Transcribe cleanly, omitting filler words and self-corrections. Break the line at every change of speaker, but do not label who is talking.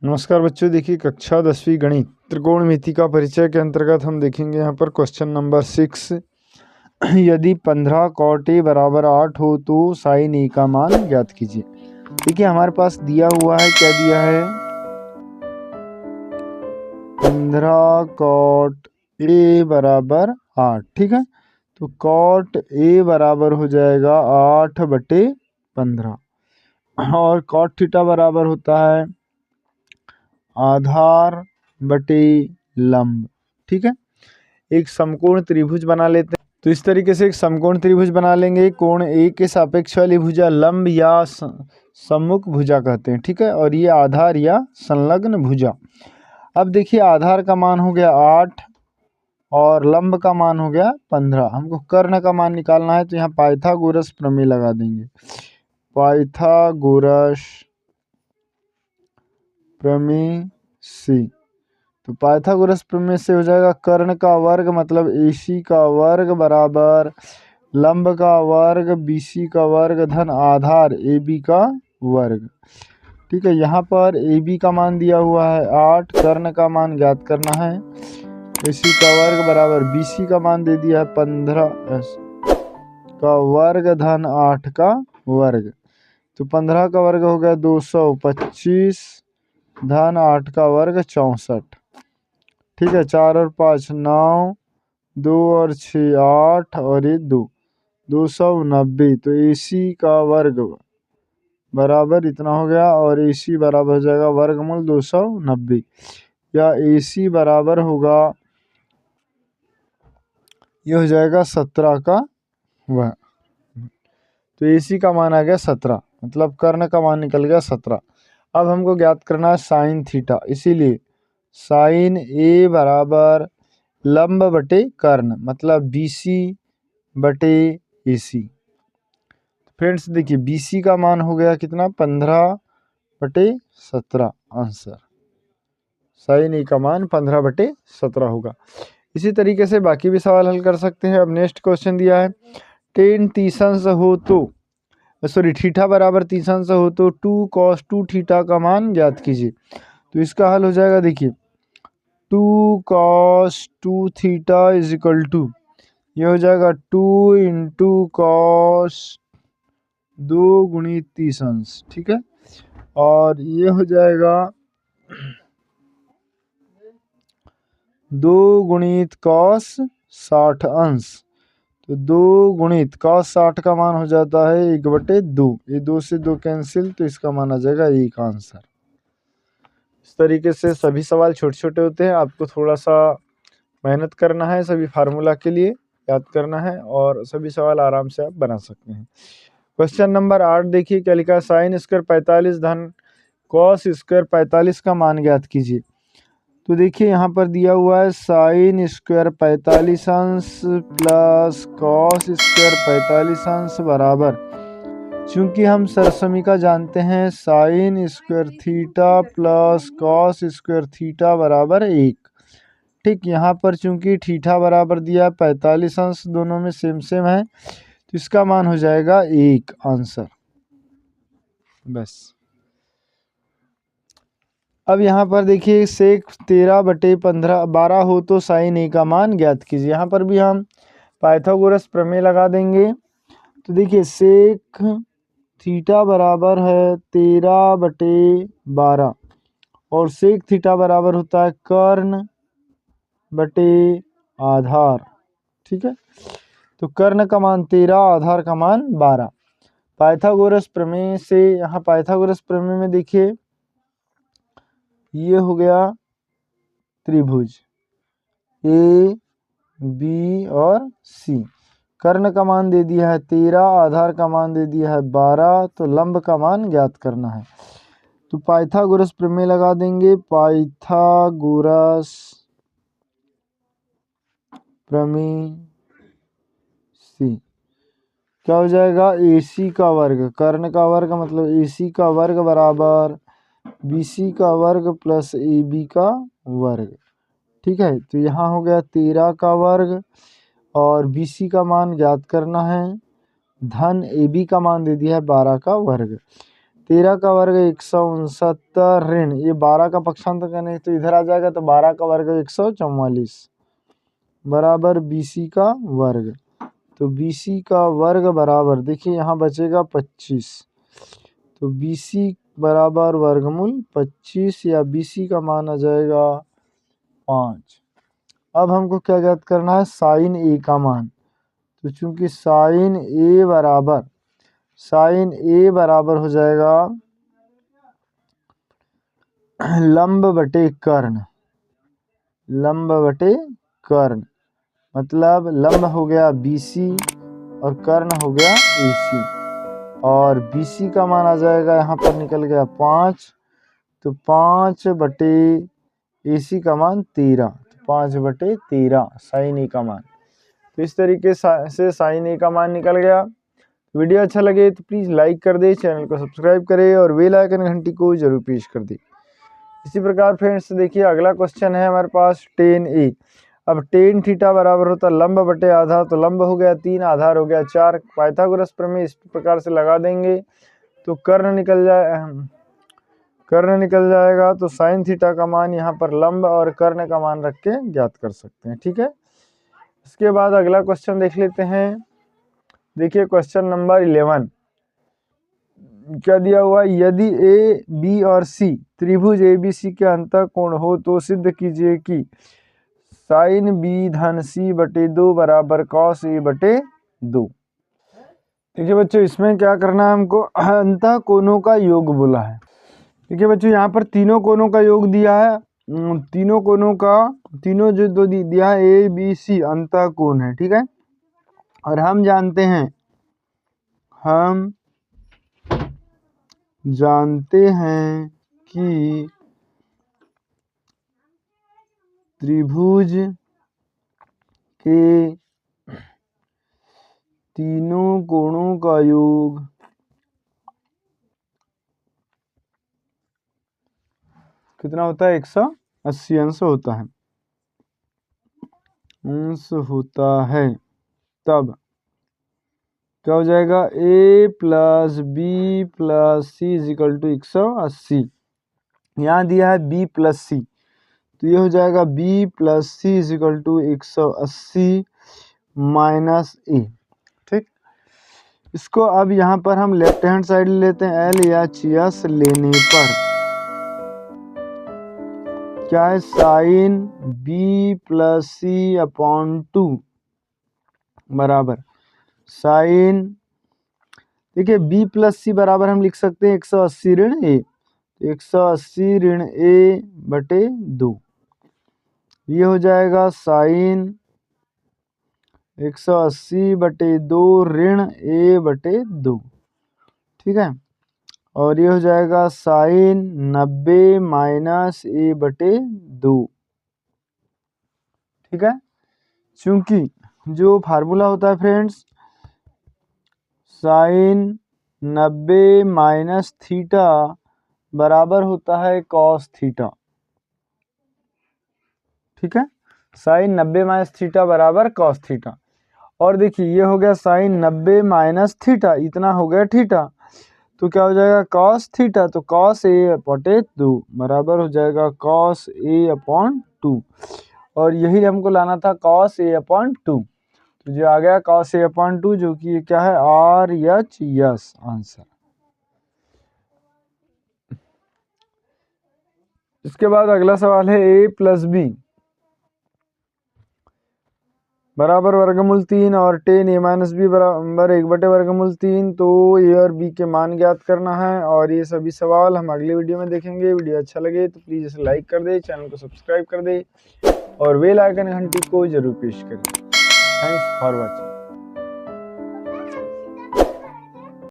नमस्कार बच्चों, देखिए कक्षा 10वीं गणित त्रिकोणमिति का परिचय के अंतर्गत हम देखेंगे यहाँ पर क्वेश्चन नंबर 6। यदि 15 cot a बराबर 8 हो तो sin a का मान ज्ञात कीजिए। देखिए हमारे पास दिया हुआ है, क्या दिया है, 15 cot a बराबर 8। ठीक है, तो cot a बराबर हो जाएगा 8/15 और cot थीटा बराबर होता है आधार बटे लंब। ठीक है, एक समकोण त्रिभुज बना लेते हैं। तो इस तरीके से एक समकोण त्रिभुज बना लेंगे। कोण ए के सापेक्ष वाली भुजा लंब या सम्मुख भुजा कहते हैं। ठीक है, और ये आधार या संलग्न भुजा। अब देखिए आधार का मान हो गया 8 और लंब का मान हो गया 15। हमको कर्ण का मान निकालना है, तो यहाँ पाइथागोरस प्रमेय लगा देंगे। पाइथागोरस प्रमेय से, तो पाइथागोरस प्रमेय से हो जाएगा कर्ण का वर्ग मतलब AC का वर्ग बराबर लंब का वर्ग BC का वर्ग धन आधार AB का वर्ग। ठीक है, यहाँ पर AB का मान दिया हुआ है 8, कर्ण का मान ज्ञात करना है। AC का वर्ग बराबर BC का मान दे दिया है 15 का वर्ग धन 8 का वर्ग। तो 15 का वर्ग हो गया 225 धन 8 का वर्ग 64। ठीक है, 4 और 5 9, 2 और 6 8 और ये 290। तो AC का वर्ग बराबर इतना हो गया और AC बराबर हो जाएगा वर्गमूल 290, या AC बराबर होगा, ये हो जाएगा 17 का वर्ग। तो AC का मान आ गया 17, मतलब कर्ण का मान निकल गया 17। अब हमको ज्ञात करना है साइन थीटा, इसीलिए साइन A बराबर लंब बटे कर्ण मतलब BC बटे AC। फ्रेंड्स देखिए BC का मान हो गया कितना, 15/17 आंसर। साइन A का मान 15/17 होगा। इसी तरीके से बाकी भी सवाल हल कर सकते हैं। अब नेक्स्ट क्वेश्चन दिया है tan 30 हो तो थीटा बराबर 30 हो तो 2 cos 2 थीटा का मान ज्ञात कीजिए। तो इसका हल हो जाएगा, देखिए 2 cos 2 theta is equal to, ये हो जाएगा 2 इंटू cos 2 गुणित 30। ठीक है, और ये हो जाएगा 2 गुणित cos 60। तो 2 गुणित cos 60 का मान हो जाता है 1/2। ये 2 से 2 कैंसिल, तो इसका मान आ जाएगा 1 आंसर। इस तरीके से सभी सवाल छोटे छोटे होते हैं, आपको थोड़ा सा मेहनत करना है, सभी फार्मूला के लिए याद करना है और सभी सवाल आराम से आप बना सकते हैं। क्वेश्चन नंबर 8 देखिए क्या लिखा है, साइन स्क्वायर 45 धन कॉस स्क्वायर 45 का मान ज्ञात कीजिए। तो देखिए यहाँ पर दिया हुआ है साइन स्क्वायर 45 अंश प्लस कॉस स्क्वायर 45 अंश बराबर, चूंकि हम सरसमीका जानते हैं sine square theta plus cos square theta बराबर 1। ठीक, यहाँ पर चूंकि थीटा बराबर दिया 45 अंश, दोनों में सेम सेम है, तो इसका मान हो जाएगा 1 आंसर बस। अब यहाँ पर देखिए सेक 13/12 हो तो साइन A का मान ज्ञात कीजिए। यहाँ पर भी हम पाइथागोरस प्रमेय लगा देंगे। तो देखिए सेक थीटा बराबर है 13/12 और सेक थीटा बराबर होता है कर्ण बटे आधार। ठीक है, तो कर्ण का मान 13, आधार का मान 12। पाइथागोरस प्रमेय से, यहाँ पाइथागोरस प्रमेय में देखिए ये हो गया त्रिभुज A B और C। कर्ण का मान दे दिया है 13, आधार का मान दे दिया है 12, तो लंब का मान ज्ञात करना है। तो पाइथागोरस प्रमेय लगा देंगे। पाइथागोरस प्रमेय से क्या हो जाएगा, AC का वर्ग, कर्ण का वर्ग मतलब AC का वर्ग बराबर BC का वर्ग प्लस AB का वर्ग। ठीक है, तो यहाँ हो गया 13 का वर्ग और BC का मान ज्ञात करना है, धन AB का मान दे दिया है 12 का वर्ग। 13 का वर्ग 169 ऋण ये 12 का पक्षांतर करने तो इधर आ जाएगा, तो 12 का वर्ग 144 बराबर BC का वर्ग। तो BC का वर्ग बराबर देखिए यहाँ बचेगा 25, तो BC बराबर वर्गमूल 25 या BC का मान आ जाएगा 5। अब हमको क्या ज्ञात करना है, साइन ए का मान। तो चूंकि साइन ए बराबर हो जाएगा लंब बटे कर्ण, मतलब लंब हो गया BC और कर्ण हो गया AC, और BC का मान आ जाएगा यहाँ पर निकल गया 5, तो 5 बटे AC का मान 13, 5 बटे 13 साइन ए का मान। तो इस तरीके से साइन ए का मान निकल गया। वीडियो अच्छा लगे तो प्लीज़ लाइक कर दे, चैनल को सब्सक्राइब करें और बेल आइकन घंटी को जरूर पेश कर दे। इसी प्रकार फ्रेंड्स देखिए अगला क्वेश्चन है हमारे पास tan A। अब tan थीटा बराबर होता है लंब बटे आधार, तो लंब हो गया 3, आधार हो गया 4। पाइथागोरस प्रमेय इस प्रकार से लगा देंगे तो कर्ण निकल जाएगा। तो साइन थीटा का मान यहाँ पर लंब और कर्ण का मान रख के ज्ञात कर सकते हैं। ठीक है, इसके बाद अगला क्वेश्चन देख लेते हैं। देखिए क्वेश्चन नंबर 11 क्या दिया हुआ, यदि ए बी और सी त्रिभुज ABC के अंतःकोण हो तो सिद्ध कीजिए कि साइन B धन C बटे 2 बराबर कॉस A बटे 2। देखिए बच्चों इसमें क्या करना है, हमको अंतःकोणों का योग बोला है। देखिए बच्चों यहाँ पर तीनों कोणों का योग दिया है, तीनों जो दो दिया है ABC अंतःकोण है। ठीक है, और हम जानते हैं कि त्रिभुज के तीनों कोणों का योग कितना होता है, 180 अंश होता है। तब क्या हो जाएगा, A plus B plus C is equal to 180। यहाँ दिया है B प्लस C, तो ये हो जाएगा B plus C is equal to 180 minus A। ठीक, इसको अब यहाँ पर हम लेफ्ट हैंड साइड लेते हैं, LHS लेने पर क्या है, sine B plus C upon 2 बराबर साइन, देखिए B प्लस C बराबर हम लिख सकते हैं 180 ऋण A, 180 ऋण A बटे 2। ये हो जाएगा साइन 180 बटे 2 ऋण A बटे 2। ठीक है, और ये हो जाएगा साइन 90 माइनस A बटे 2। ठीक है, चूंकि जो फार्मूला होता है फ्रेंड्स साइन 90 माइनस थीटा बराबर होता है कॉस थीटा। ठीक है, साइन 90 माइनस थीटा बराबर कॉस थीटा। और देखिए ये हो गया साइन 90 माइनस थीटा, इतना हो गया थीटा, तो क्या हो जाएगा कॉस थीटा, तो कॉस A बटे 2 बराबर हो जाएगा कॉस A अपॉन 2। और यही हमको लाना था कॉस A अपॉन 2, तो जो आ गया कॉस A अपॉन 2, जो कि क्या है RHS आंसर। इसके बाद अगला सवाल है A प्लस B बराबर वर्गमूल 3 और tan A माइनस B बराबर 1 बटे वर्गमूल 3। तो A और B के मान ज्ञात करना है, और ये सभी सवाल हम अगले वीडियो में देखेंगे। वीडियो अच्छा लगे तो प्लीज़ इसे लाइक कर दे, चैनल को सब्सक्राइब कर दे और बेल आइकन घंटी को जरूर प्रेस करें। Thanks for watching.